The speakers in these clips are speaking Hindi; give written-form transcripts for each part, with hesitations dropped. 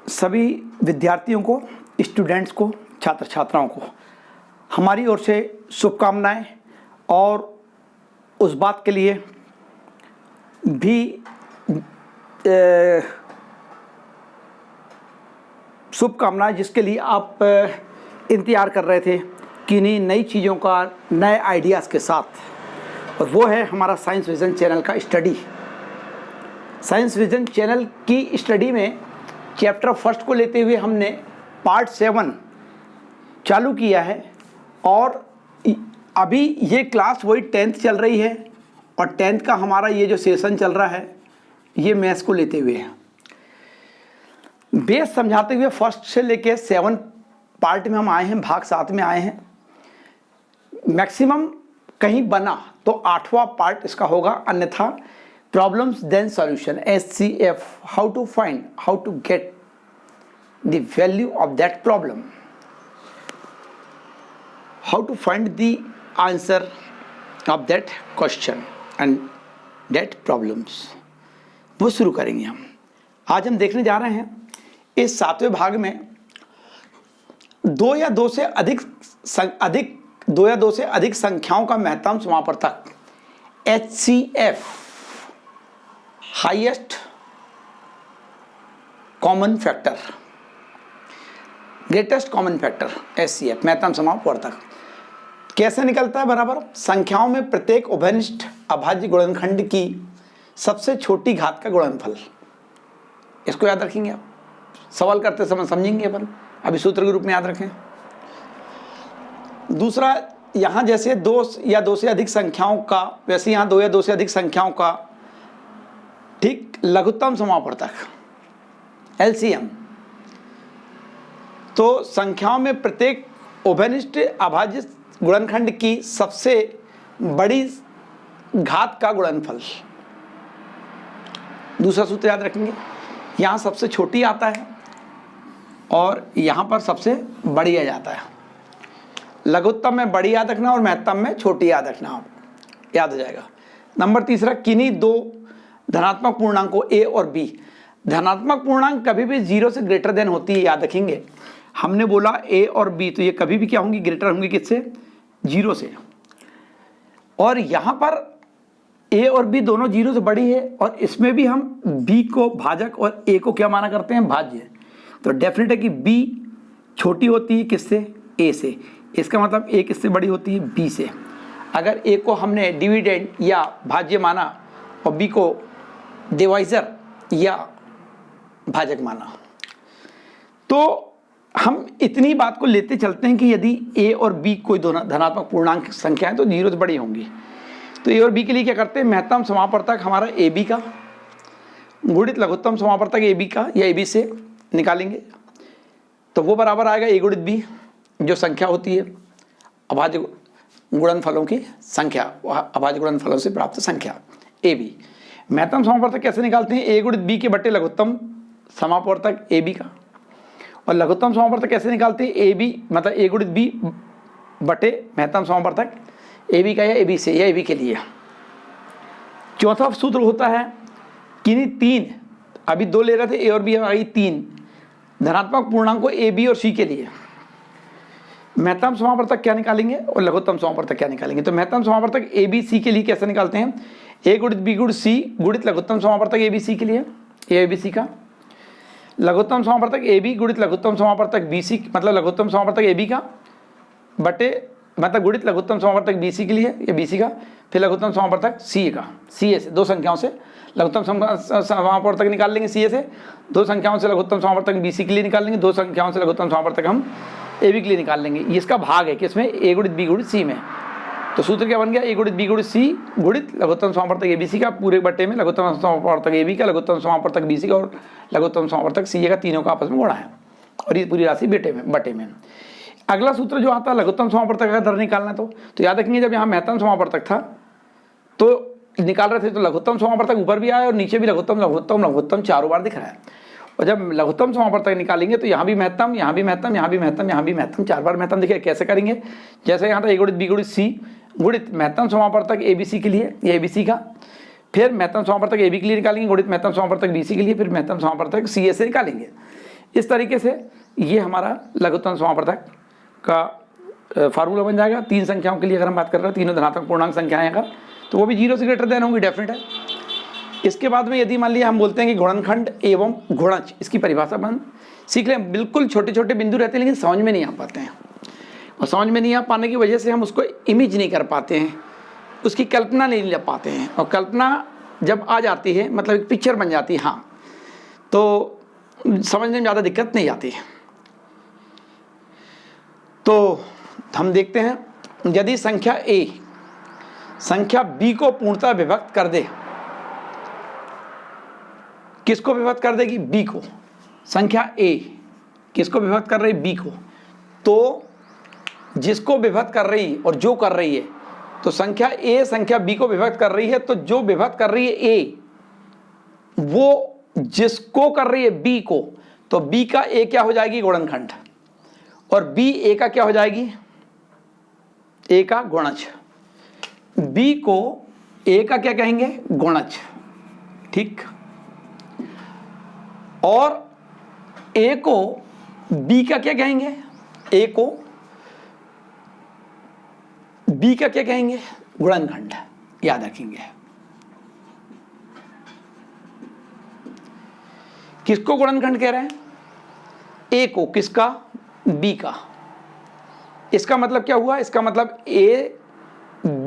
सभी विद्यार्थियों को, स्टूडेंट्स को, छात्र छात्राओं को हमारी ओर से शुभकामनाएं और उस बात के लिए भी शुभकामनाएं जिसके लिए आप इंतज़ार कर रहे थे कि नई चीज़ों का, नए आइडियाज़ के साथ, और वो है हमारा साइंस विजन चैनल का स्टडी। साइंस विजन चैनल की स्टडी में चैप्टर फर्स्ट को लेते हुए हमने पार्ट 7 चालू किया है और अभी ये क्लास वही 10th चल रही है और 10th का हमारा ये जो सेशन चल रहा है ये मैथ्स को लेते हुए है। बेस समझाते हुए फर्स्ट से लेके 7 पार्ट में हम आए हैं, भाग 7 में आए हैं। मैक्सिमम कहीं बना तो 8वां पार्ट इसका होगा, अन्यथा problems then solution SCF, how to find, how to get the value of that problem, how to find the answer of that question and that problems, वो शुरू करेंगे हम। आज हम देखने जा रहे हैं इस 7वें भाग में दो या दो से अधिक संख्याओं का महत्तम समापवर्तक HCF, highest common factor, greatest common factor HCF, महत्तम समापवर्तक कैसे निकलता है? बराबर संख्याओं में प्रत्येक उभयनिष्ठ अभाज्य गुणनखंड की सबसे छोटी घात का गुणनफल। इसको याद रखेंगे आप, सवाल करते समय समझेंगे अपन, अभी सूत्र के रूप में याद रखें। दूसरा, यहाँ जैसे 2 या 2 से अधिक संख्याओं का, वैसे यहाँ 2 या 2 से अधिक संख्याओं का ठीक लघुत्तम समापवर्तक LCM। तो संख्याओं में प्रत्येक उभयनिष्ठ अभाज्य गुणनखंड की सबसे बड़ी घात का गुणनफल। दूसरा सूत्र याद रखेंगे, यहाँ सबसे छोटी आता है और यहाँ पर सबसे बड़ी आ जाता है। लघुत्तम में बड़ी याद रखना और महत्तम में छोटी याद रखना, याद हो जाएगा। नंबर तीसरा, किन्हीं 2 धनात्मक पूर्णांकों A और B। धनात्मक पूर्णांक कभी भी 0 से ग्रेटर देन होती है, याद रखेंगे। हमने बोला A और B, तो ये कभी भी क्या होंगी? ग्रेटर होंगी किससे? 0 से। और यहाँ पर A और B दोनों 0 से बड़ी है और इसमें भी हम B को भाजक और A को क्या माना करते हैं? भाज्य। तो डेफिनेट है कि B छोटी होती है किससे? A से। इसका मतलब A किससे बड़ी होती है? B से। अगर A को हमने डिविडेंड या भाज्य माना और B को डिवाइजर या भाजक माना, तो हम इतनी बात को लेते चलते हैं कि यदि A और B कोई दोनों धनात्मक पूर्णांक संख्या है तो 0 से बड़ी होंगी। तो A और B के लिए क्या करते हैं? महत्तम समापवर्तक हमारा AB का गुणित लघुत्तम समापवर्तक AB का या AB से निकालेंगे, तो वो बराबर आएगा A गुणित B, जो संख्या होती है अभाज्य गुणनफलों की संख्या, अभाज्य गुणनफलों से प्राप्त संख्या AB। महत्तम समापवर्तक कैसे निकालते हैं? A गुणित B के बटे लघुत्तम समापवर्तक AB का। और लघुत्तम समापवर्तक कैसे निकालते हैं? AB मतलब A गुणित B बटे महत्तम समापवर्तक AB का या AB से, या AB के लिए। चौथा सूत्र होता है किन्हीं 3, अभी 2 ले रहे थे A और B, आ गई 3 धनात्मक पूर्णांकों AB और C के लिए महत्तम समापवर्तक क्या निकालेंगे और लघुत्तम समापवर्तक क्या निकालेंगे। तो महत्तम समापवर्तक ABC के लिए कैसे निकालते हैं? A गुणित B गुणित C गुणित लघुत्तम समापवर्तक ABC के लिए, ABC का। लघुत्तम समापवर्तक AB गुणित लघुत्तम समापवर्तक BC, मतलब लघुत्तम समापवर्तक AB का बटे मतलब गुणित लघुत्तम समापवर्तक BC के लिए या BC का, फिर लघुत्तम समापवर्तक CA का, CA से 2 संख्याओं से लघुत्तम समापवर्तक निकाल लेंगे CA से, 2 संख्याओं से लघुत्तम समापवर्तक BC के लिए निकाल लेंगे, 2 संख्याओं से लघुत्तम समापवर्तक हम AB के लिए निकाल लेंगे। इसका भाग है किसमें? A गुणित B गुणित C में। तो सूत्र क्या बन गया? A गुणित B गुणित C गुणित लघुत्तम समापवर्तक ABC का पूरे बट्टे में लघुत्तम समापवर्तक AB का, लघुत्तम समापवर्तक BC का और लघुत्तम समापवर्तक CA का, तीनों का आपस में गुणा है और ये पूरी राशि बटे में। अगला सूत्र जो आता है लघुत्तम समापवर्तक का दर निकालना, तो याद रखेंगे जब यहाँ महत्तम समापवर्तक था तो निकाल रहे थे तो लघुत्तम समापवर्तक ऊपर भी आया और नीचे भी लघुत्तम 4 बार दिख रहा है। और जब लघुत्तम समापवर्तक निकालेंगे तो यहाँ भी महत्तम, यहाँ भी महत्तम, यहाँ भी महत्तम, यहाँ भी महत्तम, 4 बार महत्तम दिखे। कैसे करेंगे? जैसे यहाँ था A गुणित B गुणित C गुणित महत्तम समापवर्तक ABC के लिए, ये ABC का, फिर महत्तम समापवर्तक AB के लिए निकालेंगे गुणित महत्तम समापवर्तक BC के लिए, फिर महत्तम समापवर्तक CA से निकालेंगे। इस तरीके से ये हमारा लघुत्तम समापवर्धक का फार्मूला बन जाएगा। 3 संख्याओं के लिए अगर हम बात कर रहे हैं, तीनों धनात्मक पूर्णांक संख्याएं अगर, तो वो भी 0 से ग्रेटर देन होंगी, डेफिनेट है। इसके बाद में यदि मान लिया हम बोलते हैं कि गुणनखंड एवं गुणज, इसकी परिभाषा बन सीख लें। बिल्कुल छोटे छोटे बिंदु रहते हैं लेकिन समझ में नहीं आ पाते हैं, और समझ में नहीं आ पाने की वजह से हम उसको इमेज नहीं कर पाते हैं, उसकी कल्पना नहीं ले पाते हैं। और कल्पना जब आ जाती है, मतलब एक पिक्चर बन जाती है, हाँ, तो समझने में ज़्यादा दिक्कत नहीं आती है। तो हम देखते हैं, यदि संख्या A संख्या B को पूर्णतः विभक्त कर दे, किसको विभक्त कर देगी? B को। संख्या A किसको विभक्त कर रही? B को। तो जिसको विभक्त कर रही और जो कर रही है, तो संख्या A संख्या B को विभक्त कर रही है, तो जो विभक्त कर रही है A, वो जिसको कर रही है B को, तो B का A क्या हो जाएगी? गुणनखंड। और B A का क्या हो जाएगी? A का गुणज। B को A का क्या कहेंगे? गुणज, ठीक। और A को B का क्या कहेंगे? A को B का क्या कहेंगे? गुणनखंड, याद रखेंगे। किसको गुणनखंड कह रहे हैं? A को। किसका? B का। इसका मतलब क्या हुआ? इसका मतलब A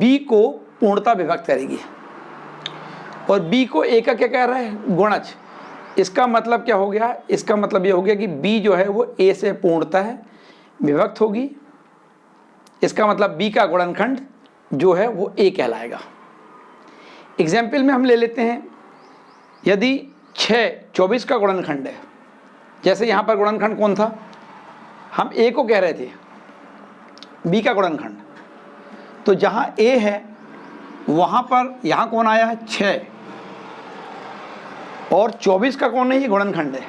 B को पूर्णतः विभक्त करेगी, और B को A का क्या कह रहा है? गुणज। इसका मतलब क्या हो गया? इसका मतलब ये हो गया कि B जो है वो A से पूर्णतः विभक्त होगी। इसका मतलब B का गुणनखंड जो है वो A कहलाएगा। एग्जाम्पल में हम ले लेते हैं, यदि 6 24 का गुणनखंड है, जैसे यहाँ पर गुणनखंड कौन था? हम A को कह रहे थे, B का गुणनखंड। तो जहाँ A है वहाँ पर यहाँ कौन आया? 6, और 24 का कौन है? ये गुणनखंड है।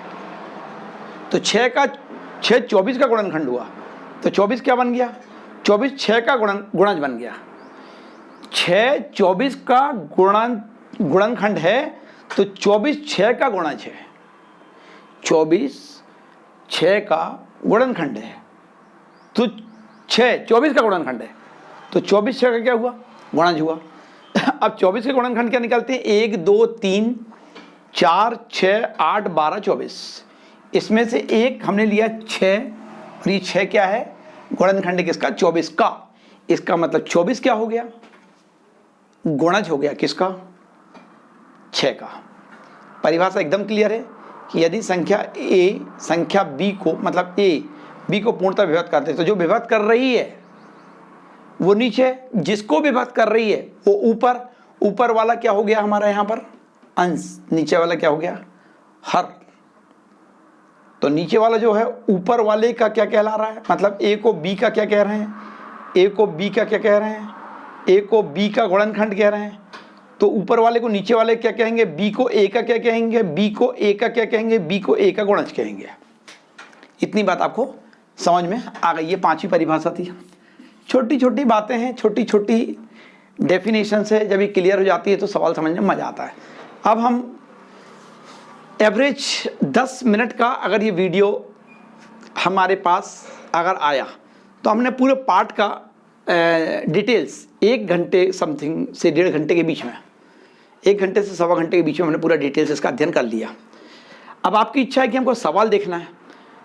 तो 6 24 का गुणनखंड हुआ, तो 24 क्या बन गया? 24 6 का गुणज बन गया। 6 24 का गुणनखंड है, तो 24 6 का गुणज है। 24 6 का गुणनखंड है, तो 6 24 का गुणनखंड है, तो 24 6 का क्या हुआ? गुणज हुआ। अब 24 के गुणनखंड क्या निकलते हैं? 1 2 3 4 6 8 12 24। इसमें से एक हमने लिया 6, और ये 6 क्या है? गुणनखंड किसका? 24 का। इसका मतलब 24 क्या हो गया? गुणज हो गया। किसका? 6 का। परिभाषा एकदम क्लियर है कि यदि संख्या A संख्या B को, मतलब A B को पूर्णतः विभक्त करते हैं, तो जो विभक्त कर रही है वो नीचे, जिसको विभक्त कर रही है वो ऊपर। ऊपर वाला क्या हो गया हमारा यहाँ पर? अंश। नीचे वाला क्या हो गया? हर। तो नीचे वाला जो है ऊपर वाले का क्या कहला रहा है? मतलब A को B का क्या कह रहे हैं? A को B का क्या कह रहे हैं? A को B का गुणनखंड कह रहे हैं। तो ऊपर वाले को नीचे वाले क्या कहेंगे? B को A का क्या कहेंगे? B को A का क्या कहेंगे? B को A का गुणज कहेंगे। इतनी बात आपको समझ में आ गई। ये 5वीं परिभाषा थी। छोटी छोटी बातें हैं, छोटी छोटी डेफिनेशन है, जब ये क्लियर हो जाती है तो सवाल समझने में मजा आता है। अब हम एवरेज 10 मिनट का अगर ये वीडियो हमारे पास अगर आया, तो हमने पूरे पार्ट का डिटेल्स 1 घंटे समथिंग से 1.5 घंटे के बीच में, 1 घंटे से 1.25 घंटे के बीच में हमने पूरा डिटेल्स इसका अध्ययन कर लिया। अब आपकी इच्छा है कि हमको सवाल देखना है,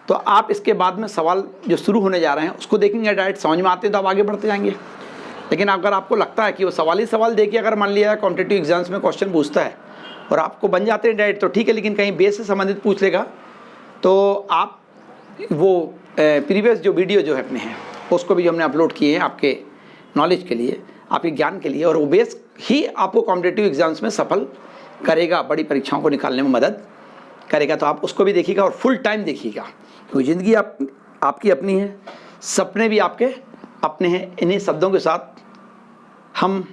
तो आप इसके बाद में सवाल जो शुरू होने जा रहे हैं उसको देखेंगे, डायरेक्ट समझ में आते हैं तो आप आगे बढ़ते जाएंगे। लेकिन अगर आपको लगता है कि वो सवाल ही सवाल देखिए, अगर मान लिया कॉम्पिटिटिव एग्जाम्स में क्वेश्चन पूछता है और आपको बन जाते हैं डायरेक्ट, तो ठीक है, लेकिन कहीं बेस से संबंधित पूछ लेगा तो आप वो प्रीवियस जो वीडियो जो है अपने हैं उसको भी जो हमने अपलोड किए हैं आपके नॉलेज के लिए, आपके ज्ञान के लिए, और वो बेस ही आपको कॉम्पिटिटिव एग्जाम्स में सफल करेगा, बड़ी परीक्षाओं को निकालने में मदद करेगा। तो आप उसको भी देखिएगा और फुल टाइम देखिएगा, क्योंकि ज़िंदगी आपकी अपनी है, सपने भी आपके अपने हैं। इन्हीं शब्दों के साथ हम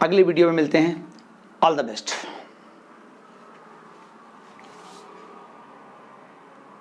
अगले वीडियो में मिलते हैं। All the best.